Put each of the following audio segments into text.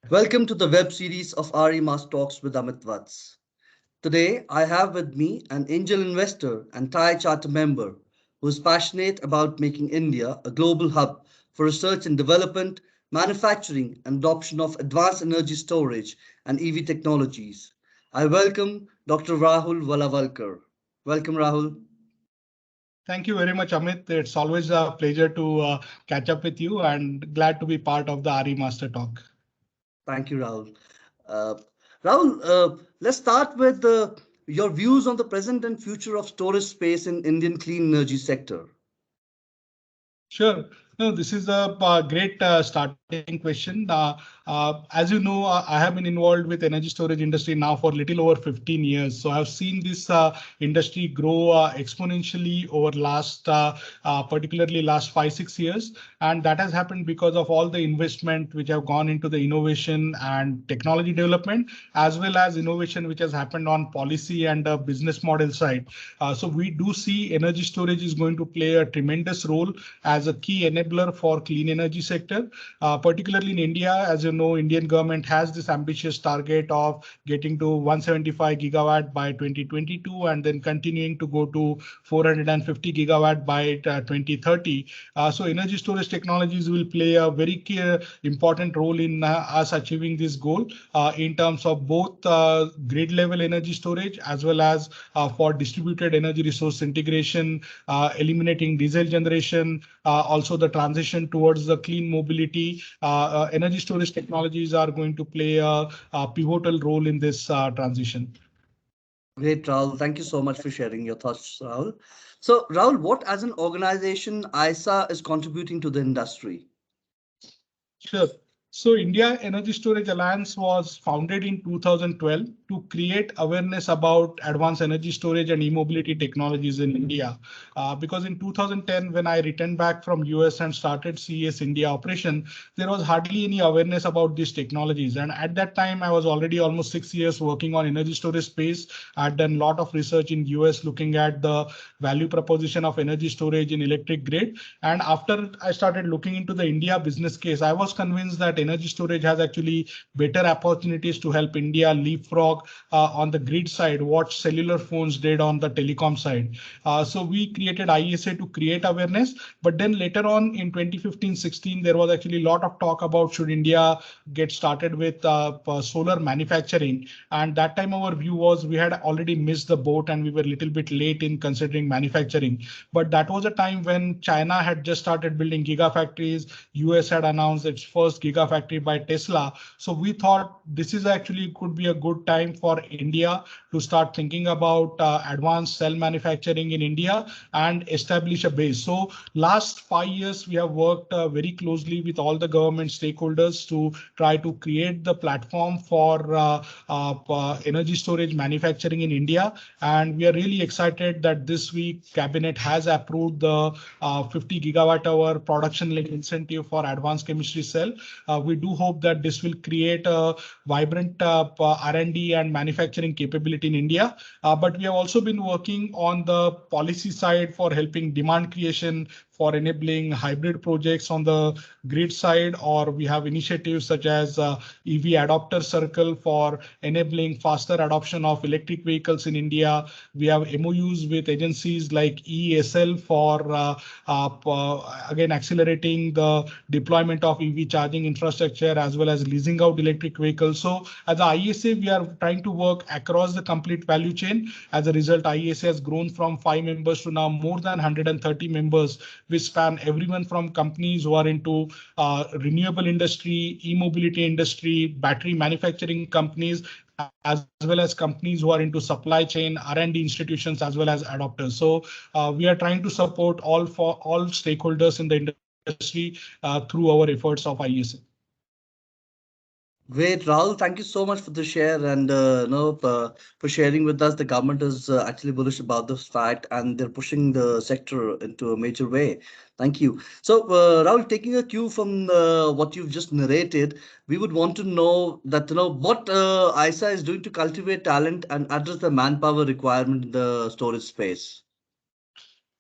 Welcome to the web series of RE Mass Talks with Amit Vats. Today, I have with me an angel investor and Thai Charter member who is passionate about making India a global hub for research and development, manufacturing, and adoption of advanced energy storage and EV technologies. I welcome Dr. Rahul Walawalkar. Welcome, Rahul. Thank you very much, Amit. It's always a pleasure to catch up with you and glad to be part of the RE Master Talk. Thank you, Rahul. Uh, Rahul, let's start with your views on the present and future of storage space in Indian clean energy sector. Sure. No, this is a great starting question. As you know, I have been involved with energy storage industry now for little over 15 years. So I've seen this industry grow exponentially over particularly last 5, 6 years. And that has happened because of all the investment which have gone into the innovation and technology development, as well as innovation which has happened on policy and business model side. So we do see energy storage is going to play a tremendous role as a key enabler for clean energy sector, particularly in India. As you know, Indian government has this ambitious target of getting to 175 gigawatt by 2022 and then continuing to go to 450 gigawatt by 2030. So energy storage technologies will play a very key, important role in us achieving this goal in terms of both grid level energy storage as well as for distributed energy resource integration, eliminating diesel generation, also the transition towards the clean mobility. Energy storage technologies are going to play a pivotal role in this transition. Great, Rahul. Thank you so much for sharing your thoughts, Rahul. So, Rahul, what as an organization ISA is contributing to the industry? Sure. So India Energy Storage Alliance was founded in 2012 to create awareness about advanced energy storage and e-mobility technologies in India. Because in 2010, when I returned back from US and started CES India operation, there was hardly any awareness about these technologies. And at that time, I was already almost 6 years working on energy storage space. I'd done a lot of research in US looking at the value proposition of energy storage in electric grid. And after I started looking into the India business case, I was convinced that energy storage has actually better opportunities to help India leapfrog on the grid side what cellular phones did on the telecom side. So we created ISA to create awareness. But then later on in 2015-16, there was actually a lot of talk about should India get started with solar manufacturing. And that time our view was we had already missed the boat and we were a little bit late in considering manufacturing. But that was a time when China had just started building gigafactories. US had announced its first gigafactory by Tesla. So we thought this is actually could be a good time for India to start thinking about advanced cell manufacturing in India and establish a base. So last 5 years, we have worked very closely with all the government stakeholders to try to create the platform for energy storage manufacturing in India. And we are really excited that this week cabinet has approved the 50 gigawatt hour production link incentive for advanced chemistry cell. We do hope that this will create a vibrant R&D and manufacturing capability in India. But we have also been working on the policy side for helping demand creation, for enabling hybrid projects on the grid side, or we have initiatives such as EV adopter circle for enabling faster adoption of electric vehicles in India. We have MOUs with agencies like ESL for again accelerating the deployment of EV charging infrastructure as well as leasing out electric vehicles. So as a ISA, we are trying to work across the complete value chain. As a result, ISA has grown from 5 members to now more than 130 members, which span everyone from companies who are into renewable industry, e-mobility industry, battery manufacturing companies, as well as companies who are into supply chain, R&D institutions, as well as adopters. So we are trying to support all stakeholders in the industry through our efforts of ISA. Great, Rahul. Thank you so much for the share and for sharing with us. The government is actually bullish about this fact, and they're pushing the sector into a major way. Thank you. So, Rahul, taking a cue from what you've just narrated, we would want to know that what ISA is doing to cultivate talent and address the manpower requirement in the storage space.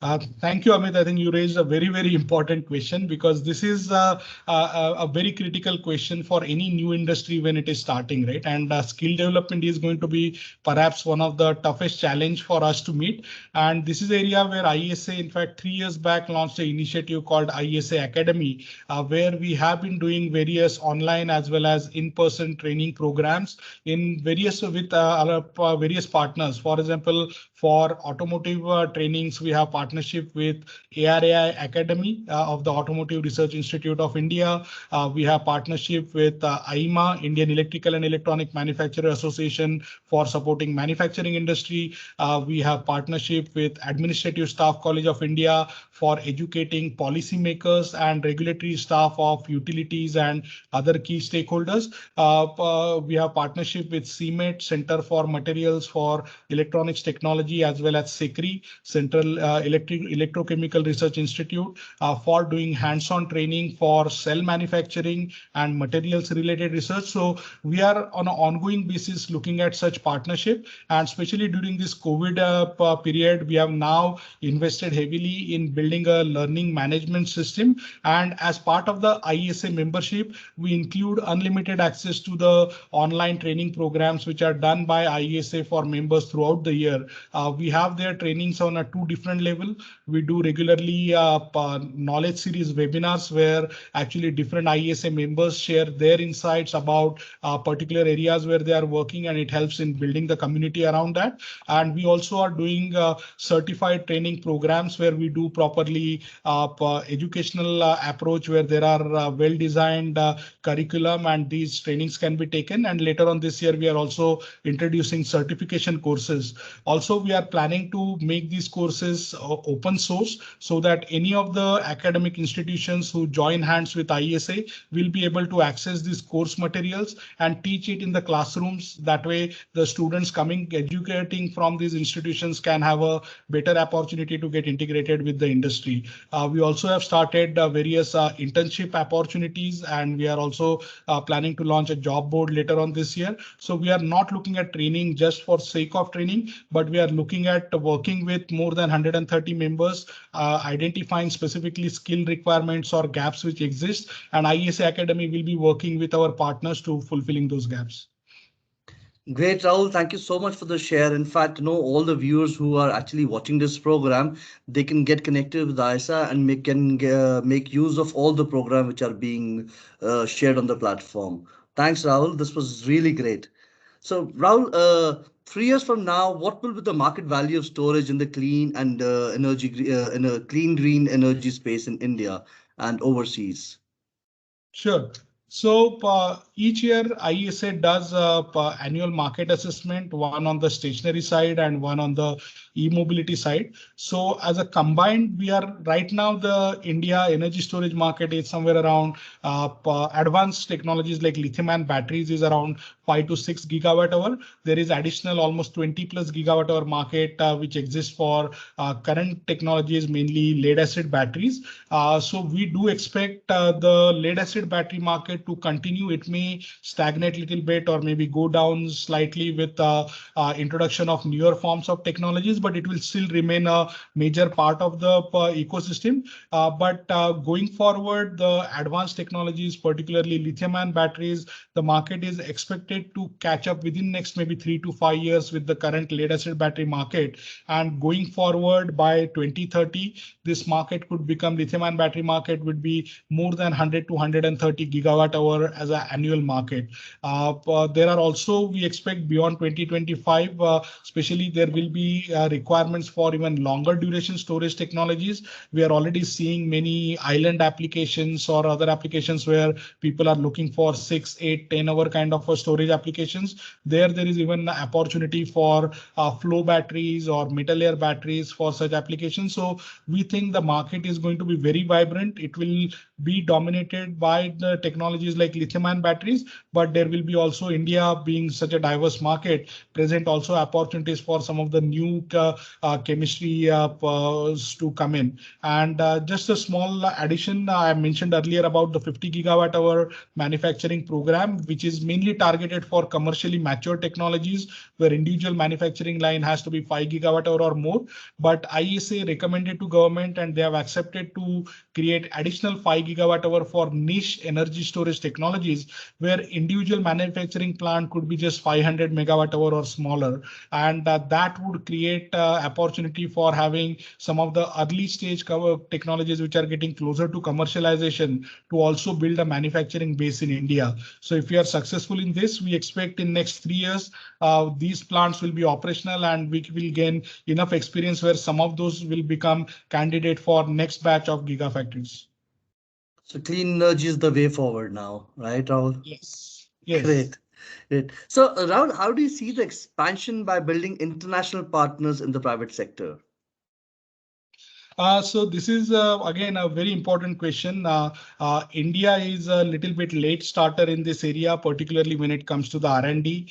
Thank you, Amit. I think you raised a very important question because this is a very critical question for any new industry when it is starting, right? And skill development is going to be perhaps one of the toughest challenge for us to meet. And this is the area where ISA, in fact, 3 years back, launched an initiative called ISA Academy, where we have been doing various online as well as in-person training programs in various with our various partners. For example, for automotive trainings, we have partnership with ARAI Academy of the Automotive Research Institute of India. We have partnership with AIMA, Indian Electrical and Electronic Manufacturer Association, for supporting manufacturing industry. We have partnership with Administrative Staff College of India for educating policymakers and regulatory staff of utilities and other key stakeholders. We have partnership with CMET, Center for Materials for Electronics Technology, as well as SECRI, Central Electrochemical Research Institute, for doing hands-on training for cell manufacturing and materials related research. So we are on an ongoing basis looking at such partnership, and especially during this COVID period, we have now invested heavily in building a learning management system. And as part of the ISA membership, we include unlimited access to the online training programs which are done by ISA for members throughout the year. We have their trainings on a 2 different level. We do regularly knowledge series webinars where actually different ISA members share their insights about particular areas where they are working, and it helps in building the community around that. And we also are doing certified training programs where we do properly educational approach, where there are well-designed curriculum and these trainings can be taken. And later on this year, we are also introducing certification courses. Also, we are planning to make these courses open source so that any of the academic institutions who join hands with ISA will be able to access these course materials and teach it in the classrooms. That way, the students coming educating from these institutions can have a better opportunity to get integrated with the industry. We also have started various internship opportunities, and we are also planning to launch a job board later on this year. So we are not looking at training just for sake of training, but we are looking at working with more than 130 members, identifying specifically skill requirements or gaps which exist, and ISA Academy will be working with our partners to fulfilling those gaps. Great, Rahul. Thank you so much for the share. In fact, all the viewers who are actually watching this program, they can get connected with ISA and make use of all the program which are being shared on the platform. Thanks, Rahul. This was really great. So, Rahul, 3 years from now, what will be the market value of storage in the clean and in a clean green energy space in India and overseas? Sure. So each year ISA does annual market assessment, one on the stationary side and one on the e-mobility side. So as a combined, we are right now the India energy storage market is somewhere around advanced technologies like lithium ion batteries is around 5 to 6 gigawatt hour. There is additional almost 20 plus gigawatt hour market which exists for current technologies, mainly lead acid batteries. So we do expect the lead acid battery market to continue. It may stagnate a little bit or maybe go down slightly with introduction of newer forms of technologies, but it will still remain a major part of the ecosystem. But going forward, the advanced technologies, particularly lithium-ion batteries, the market is expected to catch up within next maybe 3 to 5 years with the current lead-acid battery market. And going forward by 2030, this market could become lithium-ion battery market would be more than 100 to 130 gigawatt hour as an annual market. There are also, we expect beyond 2025, especially there will be requirements for even longer duration storage technologies. We are already seeing many island applications or other applications where people are looking for 6, 8, 10 hour kind of storage applications. There is even an opportunity for flow batteries or metal layer batteries for such applications. So we think the market is going to be very vibrant. It will be dominated by the technologies like lithium-ion batteries, but there will be also India being such a diverse market, present also opportunities for some of the new chemistry to come in. And just a small addition, I mentioned earlier about the 50 gigawatt hour manufacturing program, which is mainly targeted appropriate for commercially mature technologies where individual manufacturing line has to be 5 gigawatt hour or more. But ISA recommended to government and they have accepted to create additional 5 gigawatt hour for niche energy storage technologies where individual manufacturing plant could be just 500 megawatt hour or smaller. And that would create opportunity for having some of the early stage cover technologies which are getting closer to commercialization to also build a manufacturing base in India. So if we are successful in this, we expect in next 3 years, these plants will be operational and we will gain enough experience where some of those will become candidate for next batch of gigafactories. So clean energy is the way forward now, right, Rahul? Yes. Yes. Great. Great. So, Rahul, how do you see the expansion by building international partners in the private sector? So this is again a very important question. India is a little bit late starter in this area, particularly when it comes to the R&D.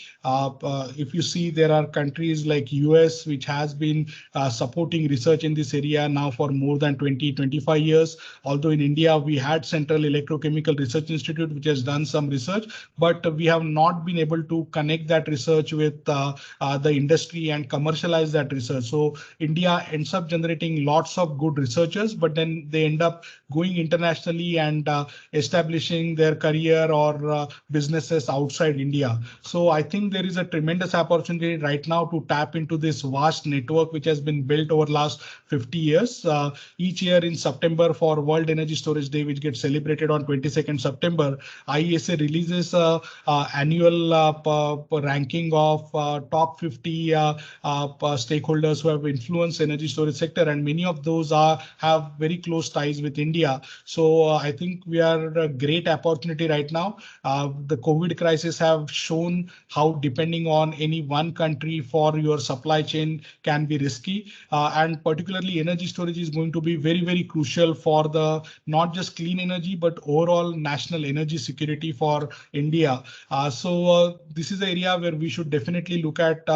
If you see, there are countries like US, which has been supporting research in this area now for more than 20-25 years. Although in India, we had Central Electrochemical Research Institute, which has done some research, but we have not been able to connect that research with the industry and commercialize that research. So India ends up generating lots of good researchers, but then they end up going internationally and establishing their career or businesses outside India. So I think there is a tremendous opportunity right now to tap into this vast network which has been built over last 50 years. Each year in September for World Energy Storage Day, which gets celebrated on 22nd September, IESA releases annual ranking of top 50 stakeholders who have influenced energy storage sector, and many of those have very close ties with India. So I think we are a great opportunity right now. The COVID crisis have shown how depending on any one country for your supply chain can be risky, and particularly energy storage is going to be very, very crucial for the not just clean energy but overall national energy security for India. So this is the area where we should definitely look at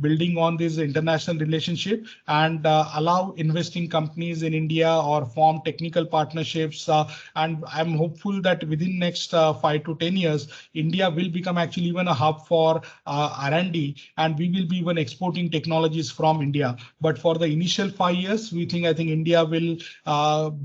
building on this international relationship and allow investing companies in India or form technical partnerships. And I'm hopeful that within next 5 to 10 years, India will become actually even a hub for R&D, and we will be even exporting technologies from India. But for the initial 5 years, I think India will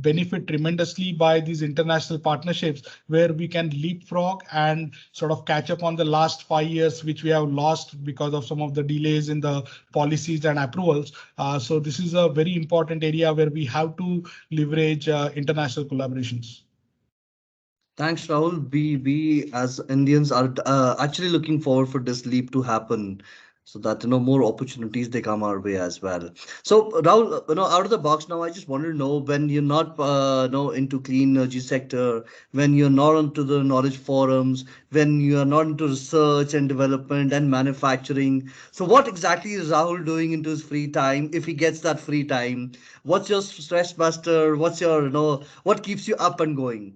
benefit tremendously by these international partnerships where we can leapfrog and sort of catch up on the last 5 years, which we have lost because of some of the delays in the policies and approvals. So this is a very important area where we have to leverage international collaborations. Thanks, Rahul. We as Indians are actually looking forward for this leap to happen, so that more opportunities they come our way as well. So Rahul, out of the box now, I just want to know when you're not into clean energy sector, when you're not onto the knowledge forums, when you are not into research and development and manufacturing. So what exactly is Rahul doing into his free time if he gets that free time? What's your stress buster? What's your what keeps you up and going?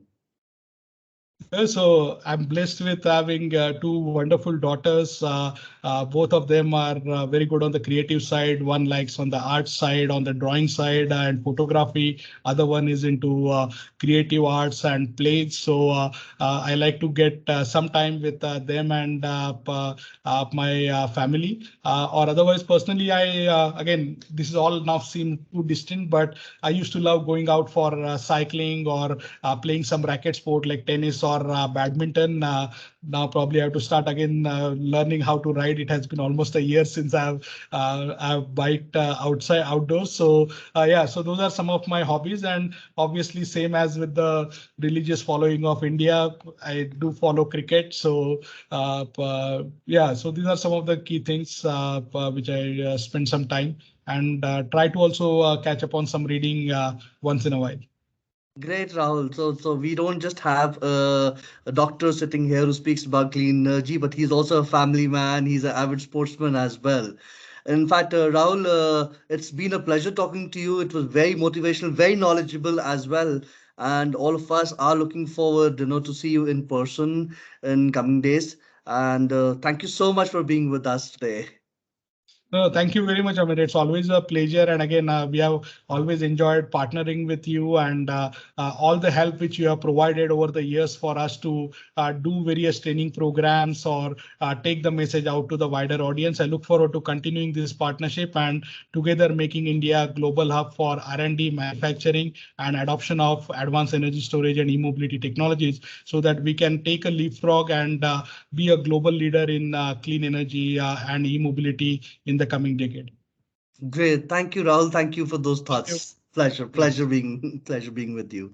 So I'm blessed with having two wonderful daughters. Both of them are very good on the creative side. One likes on the art side, on the drawing side and photography. Other one is into creative arts and plays. So I like to get some time with them and my family. Or otherwise, personally, again, this is all now seem too distant, but I used to love going out for cycling or playing some racket sport like tennis or badminton. Now probably I have to start again learning how to ride. It has been almost a year since I've biked outside outdoors. So yeah, so those are some of my hobbies, and obviously same as with the religious following of India, I do follow cricket. So yeah, so these are some of the key things which I spend some time and try to also catch up on some reading once in a while. Great, Rahul. So we don't just have a doctor sitting here who speaks about clean energy, but he's also a family man. He's an avid sportsman as well. In fact, Rahul, it's been a pleasure talking to you. It was very motivational, very knowledgeable as well. And all of us are looking forward, to see you in person in coming days. And thank you so much for being with us today. No, thank you very much, Amit. It's always a pleasure. And again, we have always enjoyed partnering with you and all the help which you have provided over the years for us to do various training programs or take the message out to the wider audience. I look forward to continuing this partnership and together making India a global hub for R&D, manufacturing, and adoption of advanced energy storage and e-mobility technologies so that we can take a leapfrog and be a global leader in clean energy and e-mobility in the coming decade. Great. Thank you, Rahul. Thank you for those Thank you. thoughts. Pleasure. Thank you. Pleasure being pleasure being with you.